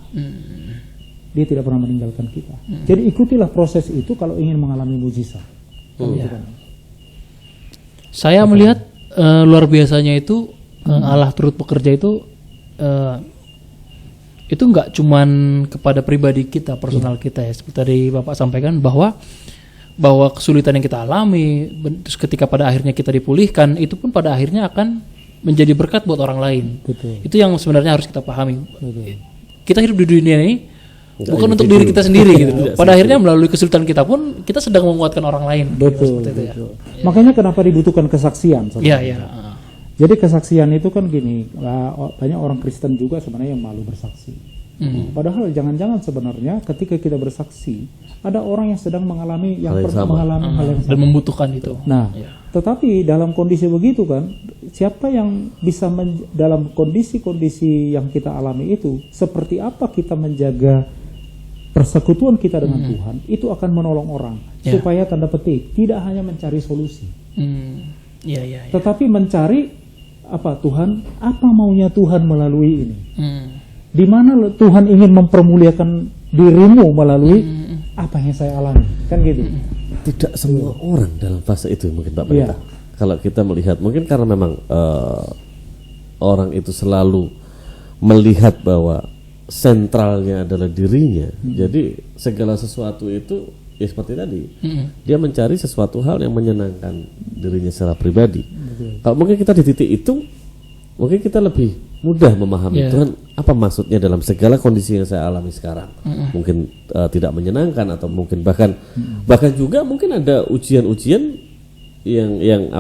Dia tidak pernah meninggalkan kita. Jadi ikutilah proses itu kalau ingin mengalami mujizat. Saya melihat luar biasanya itu Allah turut bekerja itu nggak cuman kepada pribadi kita, personal kita ya, seperti tadi Bapak sampaikan bahwa kesulitan yang kita alami, terus ketika pada akhirnya kita dipulihkan, itu pun pada akhirnya akan menjadi berkat buat orang lain. Itu yang sebenarnya harus kita pahami. Kita hidup di dunia ini bukan untuk diri kita sendiri gitu. Pada akhirnya melalui kesulitan kita pun kita sedang menguatkan orang lain. Seperti itu ya. Makanya kenapa dibutuhkan kesaksian? Iya. Jadi kesaksian itu kan gini, banyak orang Kristen juga sebenarnya yang malu bersaksi. Padahal jangan-jangan sebenarnya ketika kita bersaksi, ada orang yang sedang mengalami hal yang sama dan membutuhkan itu. Nah, tetapi dalam kondisi begitu kan, siapa yang bisa dalam kondisi-kondisi yang kita alami itu, seperti apa kita menjaga persekutuan kita dengan Tuhan, itu akan menolong orang supaya tanda petik tidak hanya mencari solusi, tetapi mencari Tuhan, apa maunya Tuhan melalui ini? Di mana Tuhan ingin mempermuliakan dirimu melalui apa yang saya alami? Kan gitu. Tidak semua orang dalam fase itu mungkin Pak Pendeta. Kalau kita melihat, mungkin karena memang orang itu selalu melihat bahwa sentralnya adalah dirinya. Jadi segala sesuatu itu ya seperti tadi, dia mencari sesuatu hal yang menyenangkan dirinya secara pribadi. Kalau mungkin kita di titik itu, mungkin kita lebih mudah memahami Tuhan apa maksudnya dalam segala kondisi yang saya alami sekarang. Mungkin tidak menyenangkan atau mungkin bahkan juga mungkin ada ujian-ujian yang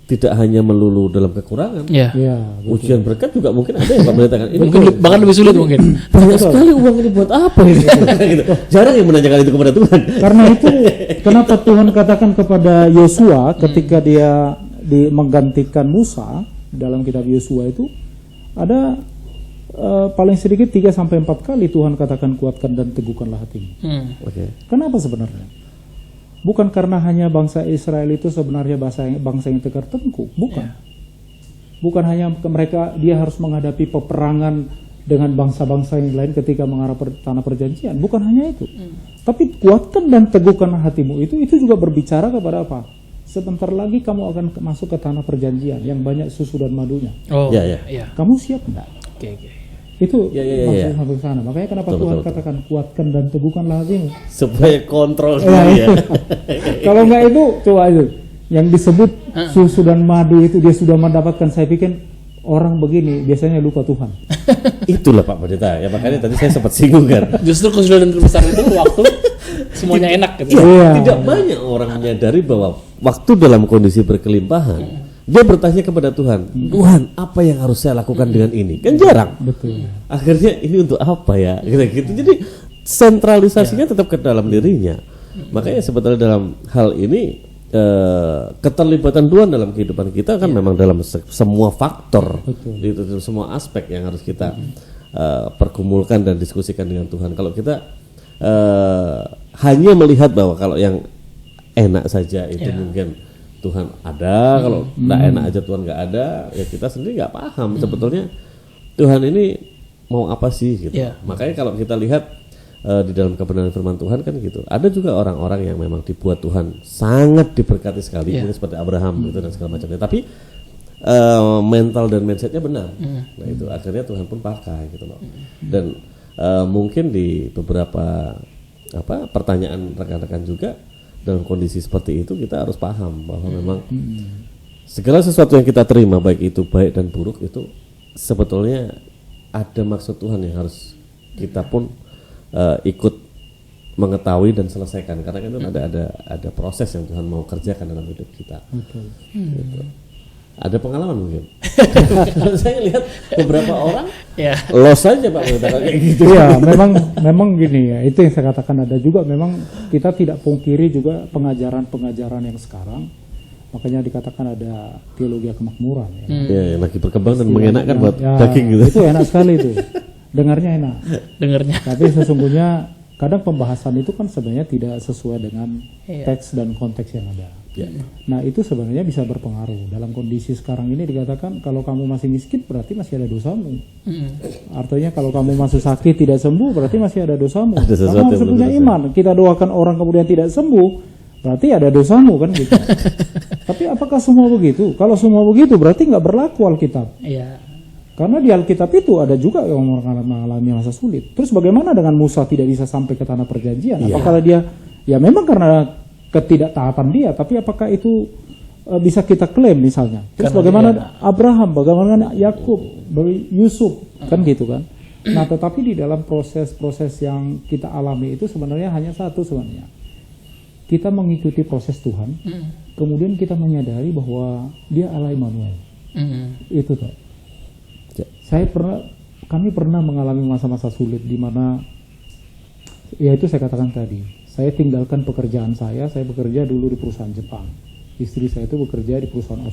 tidak hanya melulu dalam kekurangan. Ujian berkat juga mungkin ada yang Pak Pendeta kan. Mungkin bahkan lebih sulit mungkin. Banyak sekali uang ini buat apa ini? Gitu. Jarang yang menanyakan itu kepada Tuhan. Karena itu kenapa Tuhan katakan kepada Yosua ketika dia menggantikan Musa, dalam kitab Yosua itu ada paling sedikit 3-4 kali Tuhan katakan kuatkan dan teguhkanlah hatimu. Oke. Kenapa sebenarnya? Bukan karena hanya bangsa Israel itu sebenarnya bangsa yang tegar tengkuk, bukan. Bukan hanya mereka dia harus menghadapi peperangan dengan bangsa-bangsa yang lain ketika mengarah tanah perjanjian, bukan hanya itu. Tapi kuatkan dan teguhkanlah hatimu itu juga berbicara kepada apa? Sebentar lagi kamu akan masuk ke tanah perjanjian yang banyak susu dan madunya. Oh, Ya. iya. Kamu siap enggak? Oke. Itu Ya. maksudnya sampai sana. Makanya kenapa Betul, Tuhan betul. katakan kuatkan dan teguhkanlah hatimu. Supaya kontrol Ya, diri ya. Kalau enggak itu coba itu yang disebut susu dan madu itu dia sudah mendapatkan. Saya pikir orang begini biasanya lupa Tuhan. Itulah Pak Pendeta. Ya makanya tadi saya sempat singgung kan. Justru kesulitan terbesar itu waktu semuanya enak gitu. Iya. Tidak banyak orang menyadari bahwa waktu dalam kondisi berkelimpahan dia bertanya kepada Tuhan, Tuhan apa yang harus saya lakukan dengan ini? Kan jarang. Betul. Akhirnya ini untuk apa ya? Gitu. Jadi sentralisasinya tetap ke dalam dirinya. Makanya sebetulnya dalam hal ini keterlibatan Tuhan dalam kehidupan kita kan memang dalam semua faktor, di semua aspek yang harus kita pergumulkan dan diskusikan dengan Tuhan. Kalau kita hanya melihat bahwa kalau yang enak saja itu mungkin Tuhan ada, kalau nggak enak aja Tuhan nggak ada, ya kita sendiri nggak paham sebetulnya Tuhan ini mau apa sih gitu. Makanya kalau kita lihat di dalam kebenaran firman Tuhan kan gitu, ada juga orang-orang yang memang dibuat Tuhan sangat diberkati sekali, mungkin seperti Abraham gitu dan segala macamnya. Tapi mental dan mindsetnya benar. Nah itu akhirnya Tuhan pun pakai gitu loh. Dan mungkin di beberapa pertanyaan rekan-rekan juga dalam kondisi seperti itu kita harus paham bahwa memang segala sesuatu yang kita terima baik itu baik dan buruk itu sebetulnya ada maksud Tuhan yang harus kita pun ikut mengetahui dan selesaikan, karena kan itu ada proses yang Tuhan mau kerjakan dalam hidup kita. Gitu. Ada pengalaman mungkin. Saya lihat beberapa orang los aja Pak kayak gitu. Iya, memang gini ya. Itu yang saya katakan, ada juga memang kita tidak pungkiri juga pengajaran yang sekarang. Makanya dikatakan ada teologi kemakmuran ya. Ya, yang lagi berkembang dan mengenakkan buat daging gitu. Itu enak sekali itu. Dengarnya enak. Tapi sesungguhnya kadang pembahasan itu kan sebenarnya tidak sesuai dengan teks dan konteks yang ada. Nah itu sebenarnya bisa berpengaruh. Dalam kondisi sekarang ini dikatakan kalau kamu masih miskin berarti masih ada dosamu. Artinya kalau kamu masih sakit tidak sembuh berarti masih ada dosamu. Kamu harus punya iman. Kita doakan orang kemudian tidak sembuh berarti ada dosamu kan gitu. Tapi apakah semua begitu? Kalau semua begitu berarti nggak berlaku Alkitab. Karena di Alkitab itu ada juga yang mengalami masa sulit. Terus bagaimana dengan Musa tidak bisa sampai ke tanah perjanjian? Apakah dia ya memang karena ketidaktaatan dia, tapi apakah itu bisa kita klaim misalnya? Terus bagaimana Abraham, bagaimana Yakub, Yusuf, kan gitu kan? Nah, tetapi di dalam proses-proses yang kita alami itu sebenarnya hanya satu sebenarnya. Kita mengikuti proses Tuhan, kemudian kita menyadari bahwa Dia Allah Immanuel. Itu tuh. Kami pernah mengalami masa-masa sulit di mana, ya itu saya katakan tadi. Saya tinggalkan pekerjaan saya bekerja dulu di perusahaan Jepang. Istri saya itu bekerja di perusahaan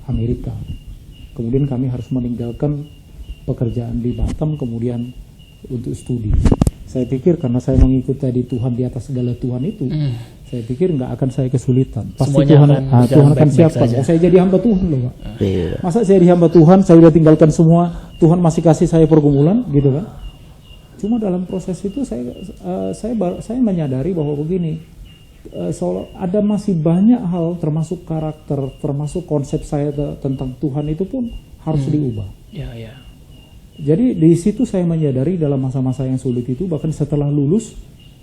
Amerika. Kemudian kami harus meninggalkan pekerjaan di Batam kemudian untuk studi. Saya pikir karena saya mengikuti tadi Tuhan di atas segala Tuhan itu, saya pikir nggak akan saya kesulitan. Pasti Tuhan akan siapkan. Saya jadi hamba Tuhan loh Pak. Masa saya jadi hamba Tuhan, saya udah tinggalkan semua, Tuhan masih kasih saya pergumulan gitu kan? Cuma dalam proses itu saya menyadari bahwa begini, ada masih banyak hal termasuk karakter, termasuk konsep saya tentang Tuhan itu pun harus diubah. Jadi di situ saya menyadari dalam masa-masa yang sulit itu, bahkan setelah lulus,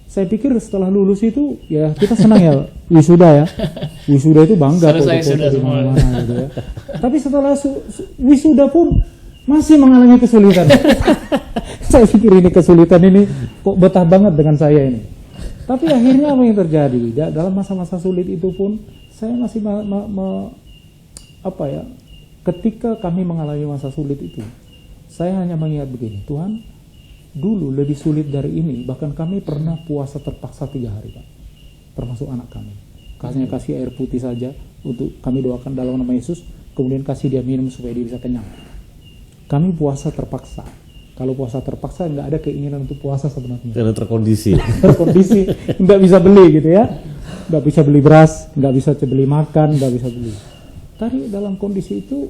saya pikir setelah lulus itu ya kita senang ya wisuda ya, wisuda itu bangga foto-foto di mana-mana gitu ya. Tapi setelah wisuda pun masih mengalami kesulitan. Saya pikir ini kesulitan ini kok betah banget dengan saya ini. Tapi akhirnya apa yang terjadi? Dalam masa-masa sulit itu pun saya masih ketika kami mengalami masa sulit itu, saya hanya mengingat begini, Tuhan, dulu lebih sulit dari ini, bahkan kami pernah puasa terpaksa 3 hari Pak, termasuk anak kami. Kasih air putih saja untuk kami doakan dalam nama Yesus. kemudian kasih dia minum supaya dia bisa kenyang. Kami puasa terpaksa. Kalau puasa terpaksa nggak ada keinginan untuk puasa sebenarnya. Karena terkondisi. Kondisi nggak bisa beli gitu ya, nggak bisa beli beras, nggak bisa beli makan, nggak bisa beli. Tapi dalam kondisi itu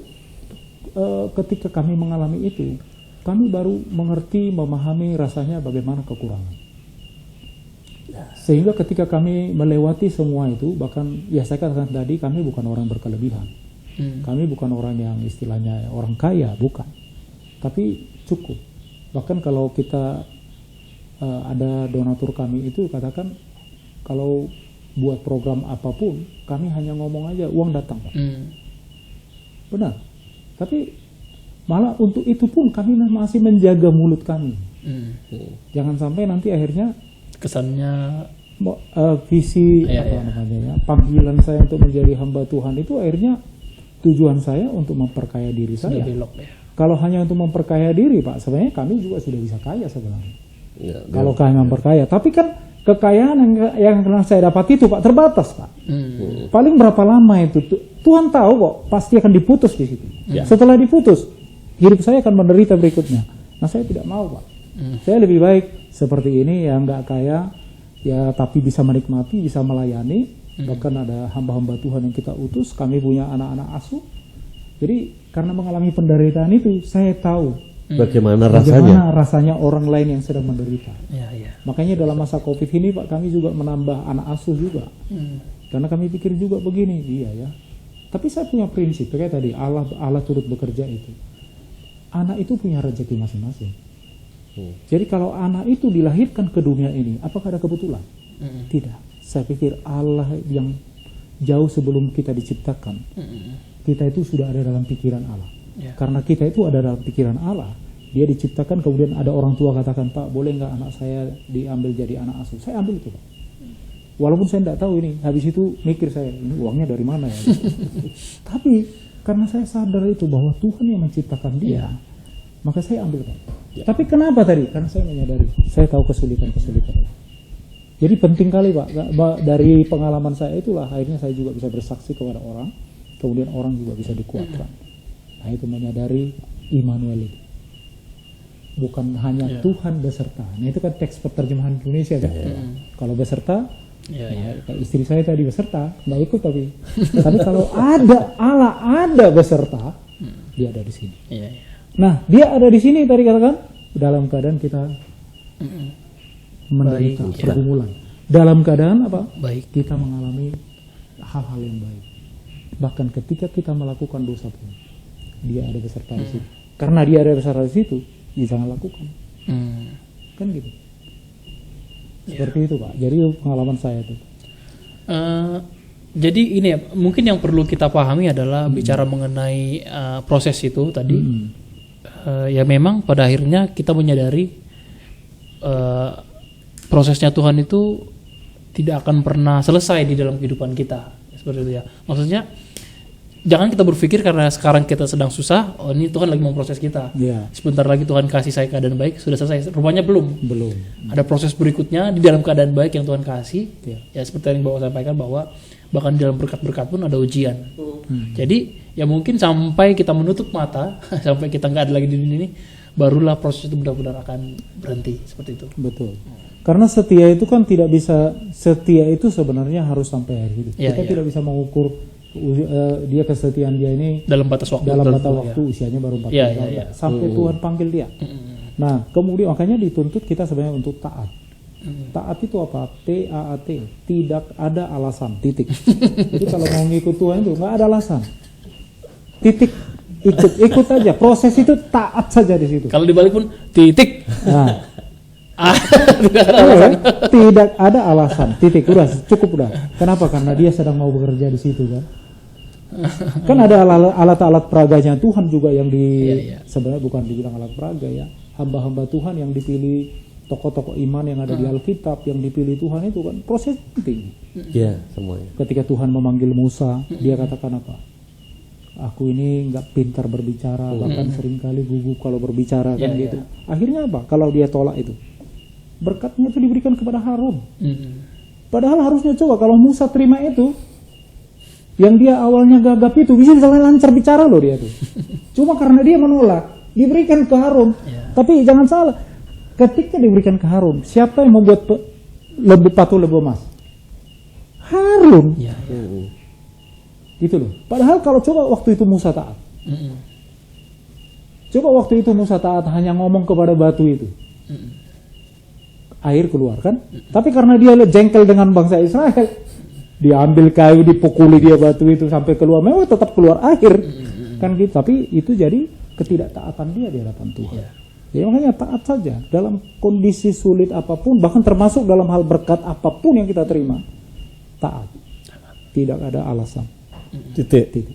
ketika kami mengalami itu, kami baru mengerti, memahami rasanya bagaimana kekurangan. Sehingga ketika kami melewati semua itu, bahkan ya saya katakan tadi, kami bukan orang berkelebihan. Kami bukan orang yang istilahnya orang kaya, bukan. Tapi cukup. Bahkan kalau kita ada donatur kami itu katakan kalau buat program apapun, kami hanya ngomong aja uang datang, Pak. Benar. Tapi malah untuk itu pun kami masih menjaga mulut kami. Jangan sampai nanti akhirnya Kesannya visi namanya ya, panggilan saya untuk menjadi hamba Tuhan itu akhirnya tujuan saya untuk memperkaya diri saya. belok ya. Kalau hanya untuk memperkaya diri, Pak, sebenarnya kami juga sudah bisa kaya sebenarnya. Ya, Kalau kami memperkaya, tapi kan kekayaan yang saya dapat itu, Pak, terbatas, Pak. Paling berapa lama itu? Tuhan tahu kok, pasti akan diputus di situ. Setelah diputus, hidup saya akan menderita berikutnya. Nah, saya tidak mau, Pak. Saya lebih baik seperti ini, yang nggak kaya, ya tapi bisa menikmati, bisa melayani. Bahkan ada hamba-hamba Tuhan yang kita utus, kami punya anak-anak asuh. Jadi karena mengalami penderitaan itu, saya tahu bagaimana rasanya orang lain yang sedang menderita. Ya. Makanya dalam masa COVID ini, Pak, kami juga menambah anak asuh juga. Karena kami pikir juga begini, iya ya. Tapi saya punya prinsip, kayak tadi Allah turut bekerja itu. Anak itu punya rezeki masing-masing. Jadi kalau anak itu dilahirkan ke dunia ini, apakah ada kebetulan? Tidak. Saya pikir Allah yang jauh sebelum kita diciptakan, kita itu sudah ada dalam pikiran Allah. Karena kita itu ada dalam pikiran Allah, dia diciptakan, kemudian ada orang tua katakan, Pak, boleh nggak anak saya diambil jadi anak asuh? Saya ambil itu, Pak. Walaupun saya tidak tahu ini, habis itu mikir saya, ini uangnya dari mana ya? Tapi karena saya sadar itu bahwa Tuhan yang menciptakan dia, maka saya ambil, Pak. Tapi kenapa tadi? Karena saya menyadari, saya tahu kesulitan-kesulitan. Jadi penting kali, Pak, dari pengalaman saya itulah akhirnya saya juga bisa bersaksi kepada orang, kemudian orang juga bisa dikuatkan. Nah, itu menyadari Immanuel itu. Bukan hanya Tuhan beserta. Nah, itu kan teks penerjemahan Indonesia kan. Kalau beserta, kayak istri saya tadi beserta, nggak ikut tapi. Tapi kalau ada Allah ada beserta, dia ada di sini. Nah, dia ada di sini tadi katakan dalam keadaan kita menderita pergumulan. Dalam keadaan apa? Baik. Kita mengalami hal-hal yang baik. Bahkan ketika kita melakukan dosa pun, dia ada beserta di situ. Karena dia ada beserta di situ, ya jangan lakukan. Kan gitu. Seperti itu, Pak. Jadi pengalaman saya itu. Jadi ini ya, mungkin yang perlu kita pahami adalah bicara mengenai proses itu tadi. Ya memang pada akhirnya kita menyadari prosesnya Tuhan itu tidak akan pernah selesai di dalam kehidupan kita, seperti itu ya. Maksudnya jangan kita berpikir karena sekarang kita sedang susah, oh ini Tuhan lagi memproses kita. Sebentar lagi Tuhan kasih saya keadaan baik, sudah selesai. Rupanya belum. Ada proses berikutnya di dalam keadaan baik yang Tuhan kasih. Ya seperti yang Bapak sampaikan bahwa bahkan di dalam berkat-berkat pun ada ujian. Jadi ya mungkin sampai kita menutup mata, sampai kita nggak ada lagi di dunia ini, barulah proses itu benar-benar akan berhenti, seperti itu. Betul. Karena setia itu kan tidak bisa, setia itu sebenarnya harus sampai akhir hidup. Kita tidak bisa mengukur dia kesetiaan dia ini dalam batas waktu. Usianya baru 40 tahun. Sampai Tuhan panggil dia. Nah, kemudian makanya dituntut kita sebenarnya untuk taat. Taat itu apa? T-A-A-T. Tidak ada alasan. Titik. Jadi kalau mau ngikut Tuhan itu nggak ada alasan. Titik. Ikut aja. Proses itu taat saja di situ. Kalau dibalik pun titik. Nah. Tidak ada alasan. Tidak ada alasan. Titik. Udah cukup udah. Kenapa? Karena dia sedang mau bekerja di situ kan. Kan ada alat-alat peraganya Tuhan juga yang sebenarnya bukan dibilang alat peraga ya. Hamba-hamba Tuhan yang dipilih, tokoh-tokoh iman yang ada di Alkitab yang dipilih Tuhan itu kan proses penting. Semuanya. Ketika Tuhan memanggil Musa, dia katakan apa? Aku ini nggak pintar berbicara, bahkan seringkali gugup kalau berbicara kan gitu. Akhirnya apa? Kalau dia tolak itu, berkatnya itu diberikan kepada Harun. Padahal harusnya coba kalau Musa terima itu, Yang dia awalnya gagap itu bisa lancar bicara loh dia tuh. Cuma karena dia menolak, diberikan ke Harun. Tapi jangan salah, ketika diberikan ke Harun, siapa yang membuat patung lembu emas? Harun. Gitu loh. Padahal kalau coba waktu itu Musa taat. Coba waktu itu Musa taat hanya ngomong kepada batu itu. Air keluar kan? Tapi karena dia jengkel dengan bangsa Israel, dia ambil kayu, dipukuli dia batu itu sampai keluar, memang tetap keluar air. Kan gitu. Tapi itu jadi ketidaktaatan dia di hadapan Tuhan. Ya makanya taat saja dalam kondisi sulit apapun, bahkan termasuk dalam hal berkat apapun yang kita terima. Taat. Tidak ada alasan. Titik.